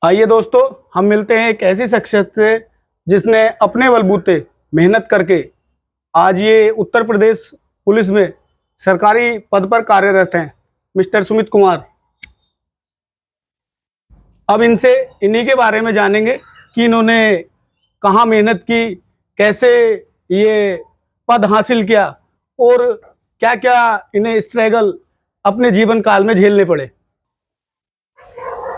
आइए दोस्तों, हम मिलते हैं एक ऐसी शख्सियत से जिसने अपने बलबूते मेहनत करके आज ये उत्तर प्रदेश पुलिस में सरकारी पद पर कार्यरत हैं, मिस्टर सुमित कुमार। अब इनसे इन्हीं के बारे में जानेंगे कि इन्होंने कहाँ मेहनत की, कैसे ये पद हासिल किया और क्या क्या इन्हें स्ट्रगल अपने जीवन काल में झेलने पड़े।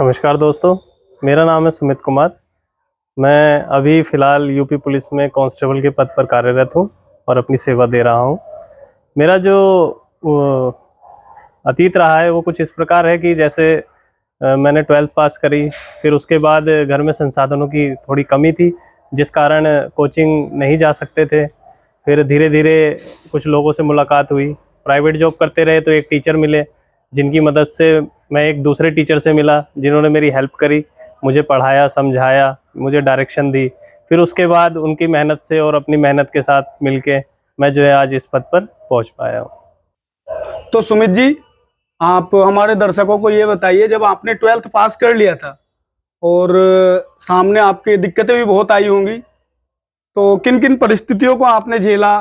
नमस्कार दोस्तों, मेरा नाम है सुमित कुमार। मैं अभी फ़िलहाल यूपी पुलिस में कांस्टेबल के पद पर कार्यरत हूं और अपनी सेवा दे रहा हूं। मेरा जो अतीत रहा है वो कुछ इस प्रकार है कि जैसे मैंने 12th पास करी, फिर उसके बाद घर में संसाधनों की थोड़ी कमी थी जिस कारण कोचिंग नहीं जा सकते थे। फिर धीरे धीरे कुछ लोगों से मुलाकात हुई, प्राइवेट जॉब करते रहे तो एक टीचर मिले जिनकी मदद से मैं एक दूसरे टीचर से मिला जिन्होंने मेरी हेल्प करी, मुझे पढ़ाया, समझाया, मुझे डायरेक्शन दी। फिर उसके बाद उनकी मेहनत से और अपनी मेहनत के साथ मिलके मैं जो है आज इस पद पर पहुंच पाया हूँ। तो सुमित जी, आप हमारे दर्शकों को ये बताइए, जब आपने 12th पास कर लिया था और सामने आपकी दिक्कतें भी बहुत आई होंगी, तो किन किन परिस्थितियों को आपने झेला,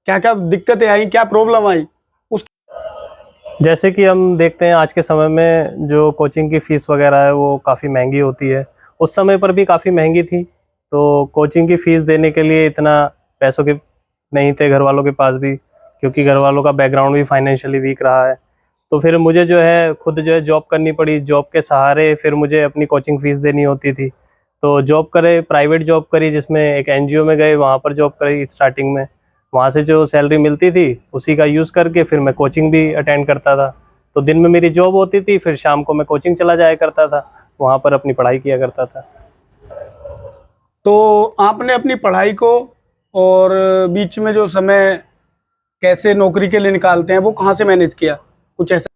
क्या क्या दिक्कतें आई, क्या प्रॉब्लम आई उस। जैसे कि हम देखते हैं आज के समय में जो कोचिंग की फ़ीस वगैरह है वो काफ़ी महंगी होती है। उस समय पर भी काफ़ी महंगी थी, तो कोचिंग की फ़ीस देने के लिए इतना पैसों के नहीं थे घर वालों के पास भी, क्योंकि घर वालों का बैकग्राउंड भी फाइनेंशियली वीक रहा है। तो फिर मुझे जो है खुद जो है जॉब करनी पड़ी। जॉब के सहारे फिर मुझे अपनी कोचिंग फ़ीस देनी होती थी। तो जॉब करे, प्राइवेट जॉब करी, जिसमें एक एनजीओ में गए, वहाँ पर जॉब करी स्टार्टिंग में। वहाँ से जो सैलरी मिलती थी उसी का यूज़ करके फिर मैं कोचिंग भी अटेंड करता था। तो दिन में मेरी जॉब होती थी, फिर शाम को मैं कोचिंग चला जाया करता था, वहाँ पर अपनी पढ़ाई किया करता था। तो आपने अपनी पढ़ाई को और बीच में जो समय कैसे नौकरी के लिए निकालते हैं वो कहाँ से मैनेज किया, कुछ ऐसा?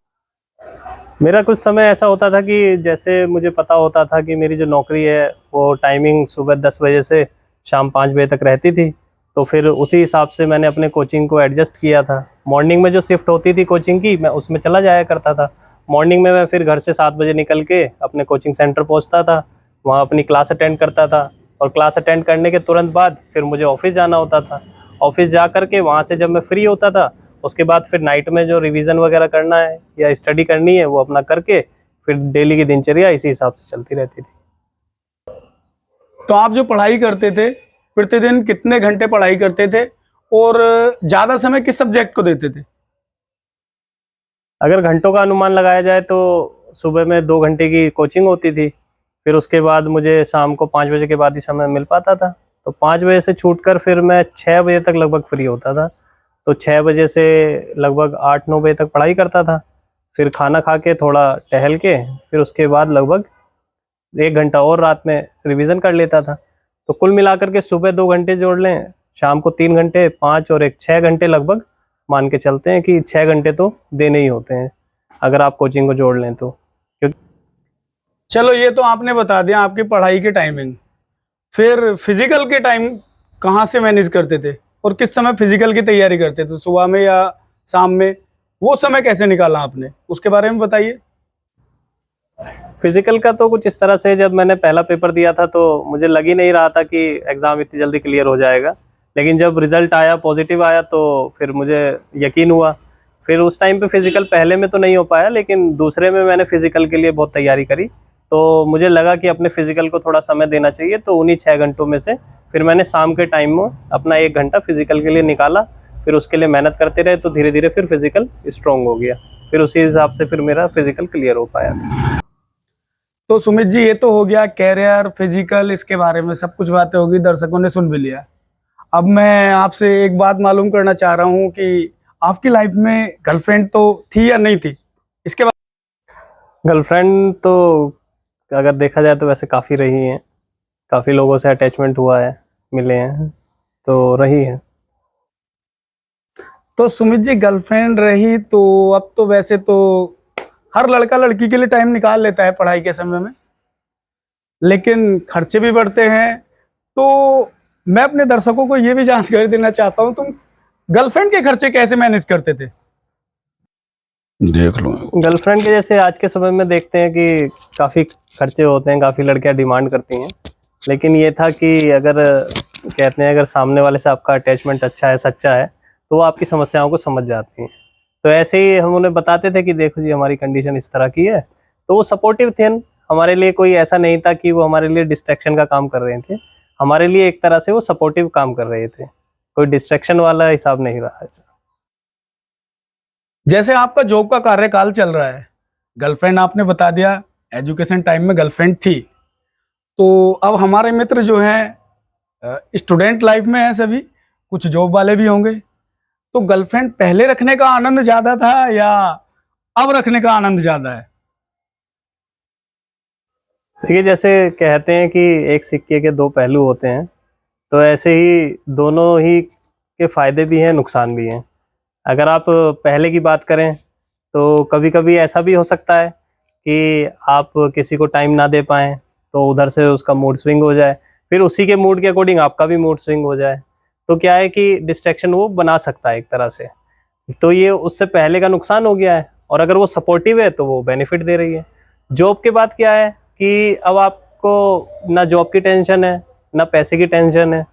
मेरा कुछ समय ऐसा होता था कि जैसे मुझे पता होता था कि मेरी जो नौकरी है वो टाइमिंग सुबह 10 बजे से शाम 5 बजे तक रहती थी। तो फिर उसी हिसाब से मैंने अपने कोचिंग को एडजस्ट किया था। मॉर्निंग में जो शिफ्ट होती थी कोचिंग की, मैं उसमें चला जाया करता था। मॉर्निंग में मैं फिर घर से 7 बजे निकल के अपने कोचिंग सेंटर पहुंचता था, वहाँ अपनी क्लास अटेंड करता था और क्लास अटेंड करने के तुरंत बाद फिर मुझे ऑफिस जाना होता था। ऑफिस जा कर के वहाँ से जब मैं फ्री होता था, उसके बाद फिर नाइट में जो रिवीजन वगैरह करना है या स्टडी करनी है वो अपना करके फिर डेली की दिनचर्या इसी हिसाब से चलती रहती थी। तो आप जो पढ़ाई करते थे, प्रतिदिन कितने घंटे पढ़ाई करते थे और ज़्यादा समय किस सब्जेक्ट को देते थे? अगर घंटों का अनुमान लगाया जाए तो सुबह में 2 घंटे की कोचिंग होती थी, फिर उसके बाद मुझे शाम को 5 बजे के बाद ही समय मिल पाता था। तो 5 बजे से छूटकर फिर मैं 6 बजे तक लगभग फ्री होता था। तो 6 बजे से लगभग 8-9 बजे तक पढ़ाई करता था, फिर खाना खा के थोड़ा टहल के फिर उसके बाद लगभग 1 घंटा और रात में रिवीजन कर लेता था। तो कुल मिलाकर के सुबह 2 घंटे जोड़ लें, शाम को 3 घंटे, 5 और एक 6 घंटे लगभग मान के चलते हैं कि 6 घंटे तो देने ही होते हैं अगर आप कोचिंग को जोड़ लें तो। क्योंकि चलो, ये तो आपने बता दिया आपकी पढ़ाई की टाइमिंग। फिर फिजिकल के टाइम कहाँ से मैनेज करते थे और किस समय फिजिकल की तैयारी करते थे, सुबह में या शाम में? वो समय कैसे निकाला आपने, उसके बारे में बताइए। फिजिकल का तो कुछ इस तरह से, जब मैंने पहला पेपर दिया था तो मुझे लग ही नहीं रहा था कि एग्ज़ाम इतनी जल्दी क्लियर हो जाएगा। लेकिन जब रिज़ल्ट आया, पॉजिटिव आया, तो फिर मुझे यकीन हुआ। फिर उस टाइम पे फिज़िकल पहले में तो नहीं हो पाया, लेकिन दूसरे में मैंने फ़िज़िकल के लिए बहुत तैयारी करी। तो मुझे लगा कि अपने फ़िज़िकल को थोड़ा समय देना चाहिए, तो उन्हीं 6 घंटों में से फिर मैंने शाम के टाइम में अपना 1 घंटा फ़िज़िकल के लिए निकाला। फिर उसके लिए मेहनत करते रहे तो धीरे धीरे फिर फ़िज़िकल स्ट्रॉन्ग हो गया। फिर उसी हिसाब से फिर मेरा फ़िज़िकल क्लियर हो पाया था। तो सुमित जी, ये तो हो गया कैरियर, फिजिकल, इसके बारे में सब कुछ बातें होगी, दर्शकों ने सुन भी लिया। अब मैं आपसे एक बात मालूम करना चाह रहा हूँ कि आपकी लाइफ में गर्लफ्रेंड तो थी या नहीं थी, इसके बाद? गर्लफ्रेंड तो अगर देखा जाए तो वैसे काफ़ी रही हैं, काफ़ी लोगों से अटैचमेंट हुआ है, मिले हैं, तो रही हैं। तो सुमित जी, गर्लफ्रेंड रही तो अब तो वैसे तो हर लड़का लड़की के लिए टाइम निकाल लेता है पढ़ाई के समय में, लेकिन खर्चे भी बढ़ते हैं। तो मैं अपने दर्शकों को ये भी जानकारी देना चाहता हूँ, तुम गर्लफ्रेंड के खर्चे कैसे मैनेज करते थे? देख लो। गर्लफ्रेंड के जैसे आज के समय में देखते हैं कि काफ़ी खर्चे होते हैं, काफ़ी लड़कियां डिमांड करती हैं, लेकिन ये था कि अगर कहते हैं अगर सामने वाले से आपका अटैचमेंट अच्छा है, सच्चा है, तो वो आपकी समस्याओं को समझ जाती हैं। तो ऐसे ही हम उन्हें बताते थे कि देखो जी हमारी कंडीशन इस तरह की है, तो वो सपोर्टिव थे। हमारे लिए कोई ऐसा नहीं था कि वो हमारे लिए डिस्ट्रैक्शन का काम कर रहे थे, हमारे लिए एक तरह से वो सपोर्टिव काम कर रहे थे, कोई डिस्ट्रैक्शन वाला हिसाब नहीं रहा ऐसा। जैसे आपका जॉब का कार्यकाल चल रहा है, गर्लफ्रेंड आपने बता दिया, एजुकेशन टाइम में गर्लफ्रेंड थी, तो अब हमारे मित्र जो हैं स्टूडेंट लाइफ में है सभी, कुछ जॉब वाले भी होंगे, तो गर्लफ्रेंड पहले रखने का आनंद ज्यादा था या अब रखने का आनंद ज्यादा है? देखिए जैसे कहते हैं कि एक सिक्के के दो पहलू होते हैं, तो ऐसे ही दोनों ही के फायदे भी हैं, नुकसान भी हैं। अगर आप पहले की बात करें तो कभी कभी ऐसा भी हो सकता है कि आप किसी को टाइम ना दे पाएँ, तो उधर से उसका मूड स्विंग हो जाए, फिर उसी के मूड के अकॉर्डिंग आपका भी मूड स्विंग हो जाए। तो क्या है कि डिस्ट्रैक्शन वो बना सकता है एक तरह से। तो ये उससे पहले का नुकसान हो गया है, और अगर वो सपोर्टिव है तो वो बेनिफिट दे रही है। जॉब के बाद क्या है कि अब आपको ना जॉब की टेंशन है, ना पैसे की टेंशन है।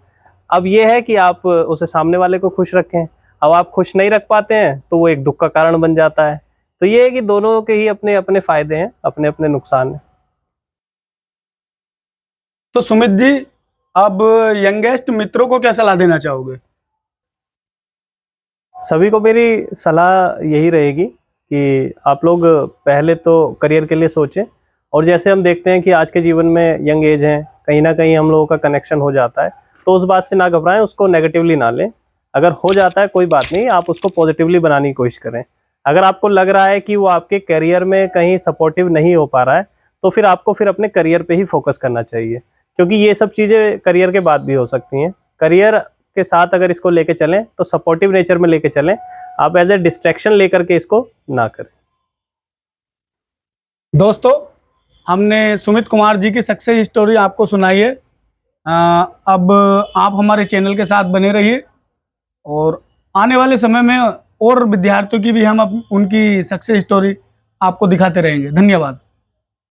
अब ये है कि आप उसे सामने वाले को खुश रखें। अब आप खुश नहीं रख पाते हैं तो वो एक दुःख का कारण बन जाता है। तो ये है कि दोनों के ही अपने-अपने फ़ायदे हैं, अपने-अपने नुकसान हैं। तो सुमित जी, अब यंगेस्ट मित्रों को क्या सलाह देना चाहोगे? सभी को मेरी सलाह यही रहेगी कि आप लोग पहले तो करियर के लिए सोचें, और जैसे हम देखते हैं कि आज के जीवन में यंग एज हैं, कहीं न कहीं हम लोगों का कनेक्शन हो जाता है, तो उस बात से ना घबराएँ, उसको नेगेटिवली ना लें। अगर हो जाता है कोई बात नहीं, आप उसको पॉजिटिवली बनाने की कोशिश करें। अगर आपको लग रहा है कि वो आपके करियर में कहीं सपोर्टिव नहीं हो पा रहा है, तो फिर आपको फिर अपने करियर पे ही फ़ोकस करना चाहिए, क्योंकि ये सब चीज़ें करियर के बाद भी हो सकती हैं। करियर के साथ अगर इसको लेके चलें तो सपोर्टिव नेचर में लेके चलें, आप एज ए डिस्ट्रैक्शन लेकर के इसको ना करें। दोस्तों, हमने सुमित कुमार जी की सक्सेस स्टोरी आपको सुनाई है। अब आप हमारे चैनल के साथ बने रहिए, और आने वाले समय में और विद्यार्थियों की भी हम उनकी सक्सेस स्टोरी आपको दिखाते रहेंगे। धन्यवाद।